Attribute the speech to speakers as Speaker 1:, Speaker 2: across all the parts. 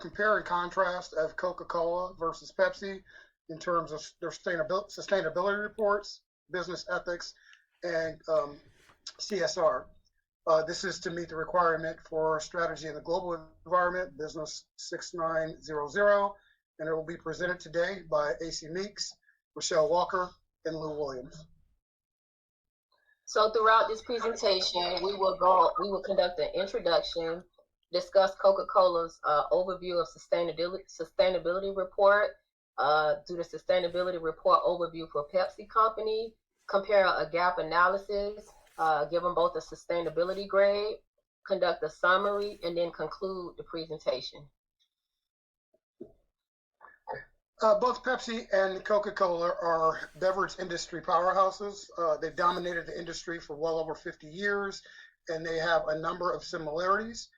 Speaker 1: compare and contrast of Coca-Cola versus Pepsi in terms of their sustainability reports, business ethics, and CSR. This is to meet the requirement for strategy in the global environment, Business 6900, and it will be presented today by AC Meeks, Rochelle Walker, and Lou Williams.
Speaker 2: So throughout this presentation, we will conduct an introduction, discuss Coca-Cola's overview of sustainability report, do the sustainability report overview for Pepsi Company, compare a gap analysis, give them both a sustainability grade, conduct a summary, and then conclude the presentation.
Speaker 1: Both Pepsi and Coca-Cola are beverage industry powerhouses. They've dominated the industry for well over 50 years, and they have a number of similarities.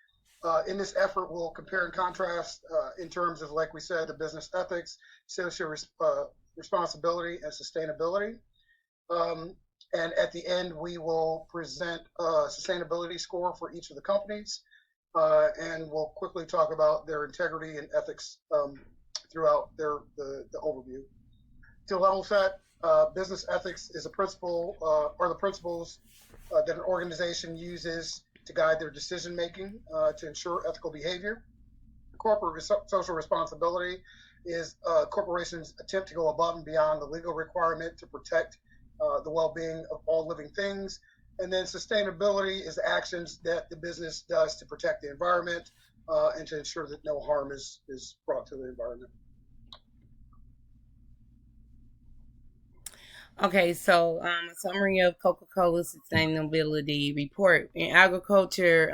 Speaker 1: In this effort, we'll compare and contrast in terms of, like we said, the business ethics, social responsibility, and sustainability. And at the end, we will present a sustainability score for each of the companies, and we'll quickly talk about their integrity and ethics throughout the overview. To level set, business ethics is a principle or the principles that an organization uses to guide their decision making to ensure ethical behavior. Corporate social responsibility is corporations attempt to go above and beyond the legal requirement to protect the well-being of all living things. And then sustainability is actions that the business does to protect the environment and to ensure that no harm is brought to the environment.
Speaker 3: Okay, so a summary of Coca-Cola's sustainability report. In agriculture,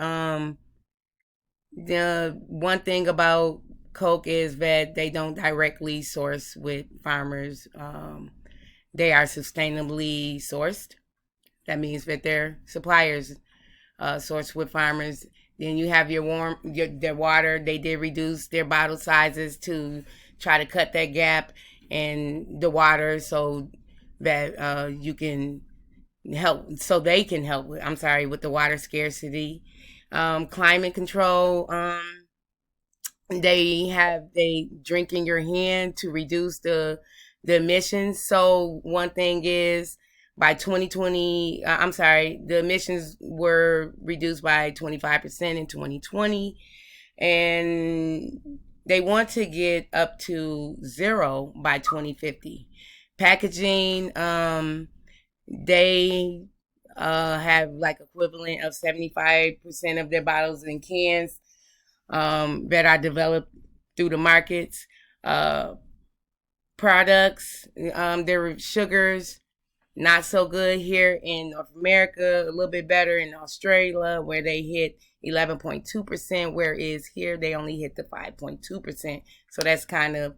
Speaker 3: the one thing about Coke is that they don't directly source with farmers. They are sustainably sourced. That means that their suppliers source with farmers. Then you have their water. They did reduce their bottle sizes to try to cut that gap in the water, so that you can help, so they can help with, with the water scarcity. Climate control, they drink in your hand to reduce the emissions. So one thing is, by 2020, the emissions were reduced by 25% in 2020, and they want to get up to 0 by 2050. Packaging, they have like equivalent of 75% of their bottles and cans that are developed through the markets. Products, their sugars, not so good here in North America, a little bit better in Australia, where they hit 11.2%, whereas here they only hit the 5.2%. So that's kind of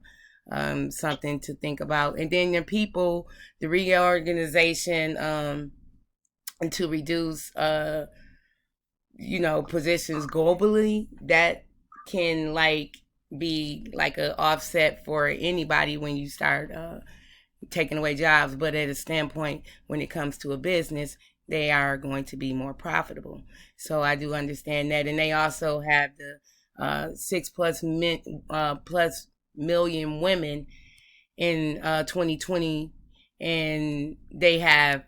Speaker 3: something to think about. And then the people, the reorganization to reduce positions globally, that can be like an offset for anybody when you start taking away jobs. But at a standpoint, when it comes to a business, they are going to be more profitable. So I do understand that. And they also have the 6+ million women in 2020, and they have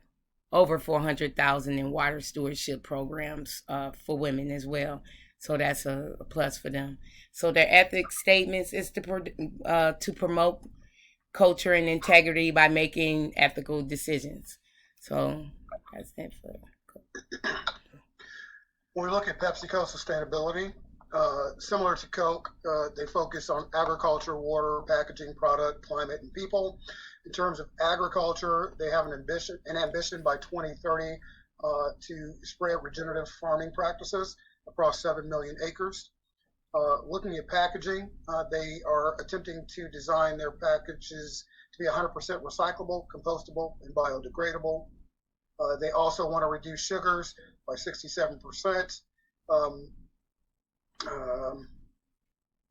Speaker 3: over 400,000 in water stewardship programs for women as well. So that's a plus for them. So their ethics statements is to promote culture and integrity by making ethical decisions. So that's it for
Speaker 1: When we look at PepsiCo sustainability, similar to Coke, they focus on agriculture, water, packaging, product, climate, and people. In terms of agriculture, they have an ambition by 2030 to spread regenerative farming practices across 7 million acres. Looking at packaging, they are attempting to design their packages to be 100% recyclable, compostable, and biodegradable. They also want to reduce sugars by 67%.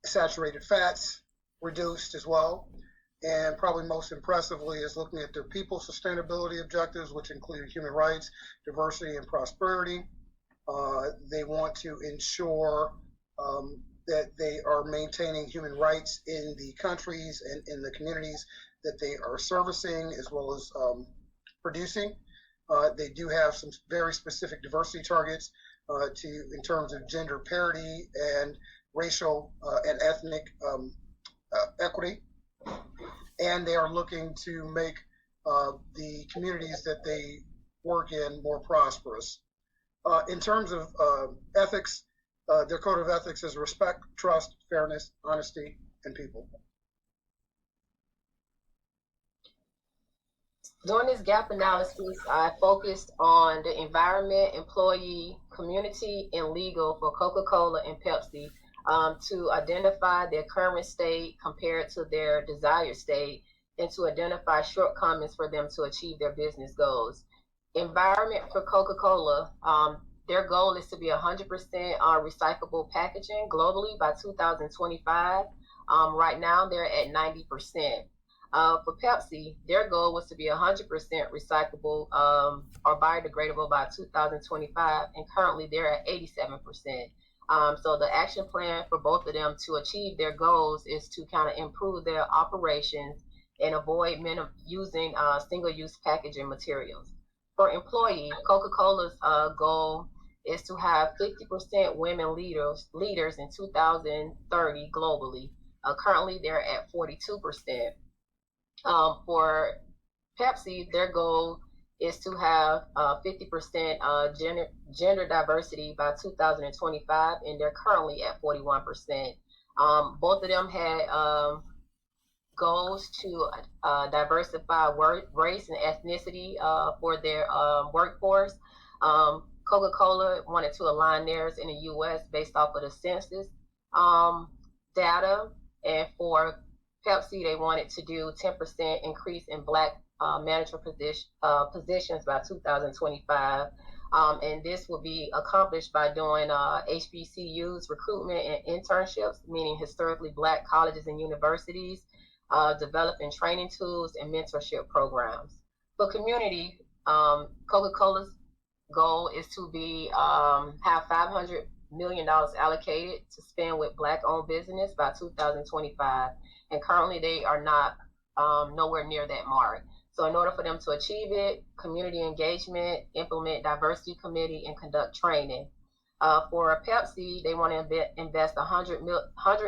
Speaker 1: Saturated fats reduced as well. And probably most impressively is looking at their people sustainability objectives, which include human rights, diversity, and prosperity. They want to ensure that they are maintaining human rights in the countries and in the communities that they are servicing as well as producing. They do have some very specific diversity targets in terms of gender parity and racial and ethnic equity. And they are looking to make the communities that they work in more prosperous. In terms of ethics, their code of ethics is respect, trust, fairness, honesty, and people.
Speaker 2: During this gap analysis, I focused on the environment, employee, community, and legal for Coca-Cola and Pepsi to identify their current state compared to their desired state and to identify shortcomings for them to achieve their business goals. Environment for Coca-Cola, their goal is to be 100% recyclable packaging globally by 2025. Right now, they're at 90%. For Pepsi, their goal was to be 100% recyclable or biodegradable by 2025, and currently they're at 87%. So the action plan for both of them to achieve their goals is to kind of improve their operations and avoid using single-use packaging materials. For employees, Coca-Cola's goal is to have 50% women leaders in 2030 globally. Currently, they're at 42%. For Pepsi, their goal is to have 50% gender diversity by 2025, and they're currently at 41%. Both of them had goals to diversify race and ethnicity for their workforce. Coca-Cola wanted to align theirs in the U.S. based off of the census data, and for Pepsi, they wanted to do 10% increase in Black management positions by 2025. And this will be accomplished by doing HBCUs recruitment and internships, meaning historically Black colleges and universities, developing training tools and mentorship programs. For community, Coca-Cola's goal is to have $500 million allocated to spend with Black-owned business by 2025. And currently they are not nowhere near that mark. So in order for them to achieve it, community engagement, implement diversity committee, and conduct training. For Pepsi, they want to invest $100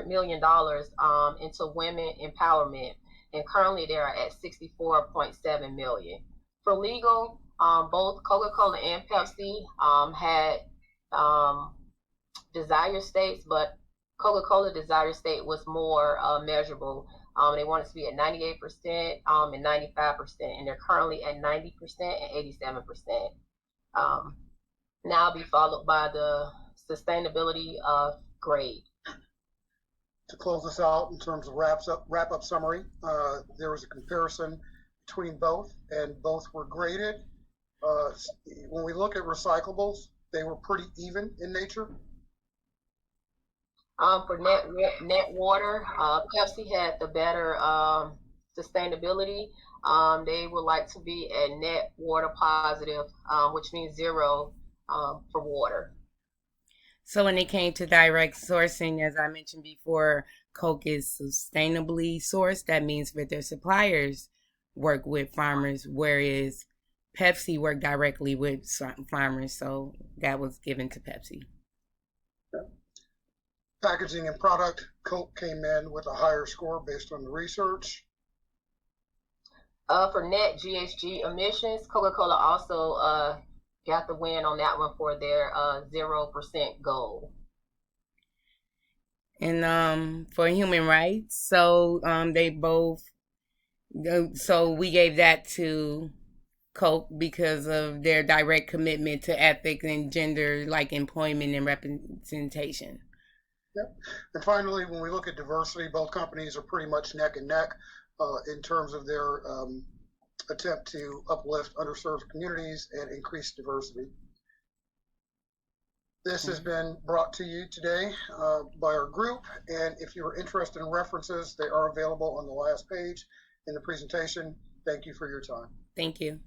Speaker 2: million into women empowerment, and currently they are at $64.7 million. For legal, both Coca-Cola and Pepsi had desired states, but Coca-Cola desired state was more measurable. They wanted to be at 98% and 95%, and they're currently at 90% and 87%. Now I'll be followed by the sustainability grade.
Speaker 1: To close this out in terms of wrap-up summary, there was a comparison between both, and both were graded. When we look at recyclables, they were pretty even in nature.
Speaker 2: For net water, Pepsi had the better sustainability. They would like to be at net water positive, which means zero for water.
Speaker 3: So when it came to direct sourcing, as I mentioned before, Coke is sustainably sourced. That means that their suppliers work with farmers, whereas Pepsi worked directly with farmers. So that was given to Pepsi.
Speaker 1: Packaging and product, Coke came in with a higher score based on the research.
Speaker 2: For net GHG emissions, Coca-Cola also got the win on that one for their 0% goal.
Speaker 3: And for human rights, so they both, so we gave that to Coke because of their direct commitment to ethics and gender, like employment and representation.
Speaker 1: Yep. And finally, when we look at diversity, both companies are pretty much neck and neck in terms of their attempt to uplift underserved communities and increase diversity. This has been brought to you today by our group, and if you're interested in references, they are available on the last page in the presentation. Thank you for your time.
Speaker 3: Thank you.